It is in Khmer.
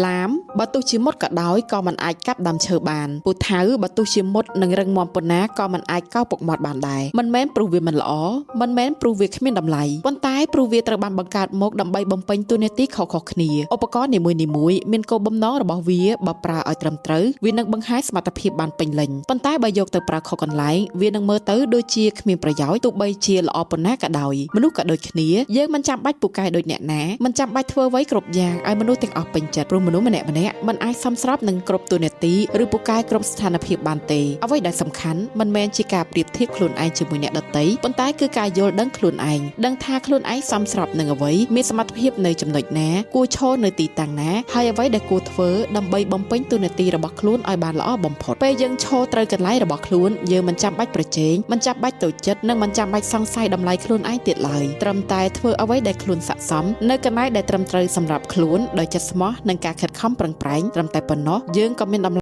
ឡាមបើទោះជាមុតក៏ដោយក៏មិនអាចកាប់ដើមឈើបានពូថៅបើទោះជាមុតនឹងរឹងមាំប៉ុណ្ណាក៏មិនអាចកោសពុកមាត់បានដែរមិនមែនព្រោះវាមិនល្អមិនមែនព្រោះវាគ្មានតម្លៃប៉ុន្តែព្រោះវាត្រូវបានបង្កើតមកដើម្បីបំពេញតួនាទីខុសៗគ្នាឧបករណ៍នីមួយៗមានគោលបំណងរបស់វាបើប្រើឲ្យត្រឹមត្រូវវានឹងបង្ហាញសមត្ថភាពបានពេញលេញប៉ុន្តែបើយកទៅប្រើខុសកន្លែងវានឹងមើលទៅដូចជាគ្មានប្រយោជន៍ទោះបីជាល្អប៉ុណ្ណាក៏ដោយមនុស្សក៏ដូចគ្នាយើងមិនចាំបាច់ពូកែដូចអ្នកណាមិនចាំបាច់ធ្វើអ្វីគ្រប់យ៉ាងឲ្យមនុស្សទាំងអស់ពេញចិត្តព្រោះមនុស្សម្នាក់មិនអាចសមស្របនឹងគ្រប់តួនាទីឬពូកែគ្រប់ស្ថានភាពបានទេអ្វីដែលសំខាន់មិនមែនជាការប្រៀបធៀបខ្លួនឯងជាមួយអ្នកដទៃប៉ុន្តែគឺការយល់ដឹងខ្លួនឯងដឹងថាខ្លួនឯងសមស្របនឹងអ្វីមានសមត្ថភាពនៅចំណុចណាគួរឈរនៅទីតាំងណាហើយអ្វីដែលគួរធ្វើដើម្បីបំពេញតួនាទីរបស់ខ្លួនឲ្យបានល្អបំផុតពេលយើងឈរត្រូវកន្លែងរបស់ខ្លួនយើងមិនចាំបាច់ប្រជែងមិនចាំបាច់តូចចិត្តនិងមិនចាំបាច់សង្ស័យតម្លៃខ្លួនឯងទៀតឡើយត្រឹមតែធ្វើអ្វីដែលខ្លួនស័ក្តិសមនៅកន្លែងដែលត្រឹមត្រូវសម្រាប់ខ្លួនដោយចិត្តស្មោះនិងការខិតខំប្រឹងប្រែងត្រឹមតែប៉ុណ្ណោះយើងក៏មានតម្លៃ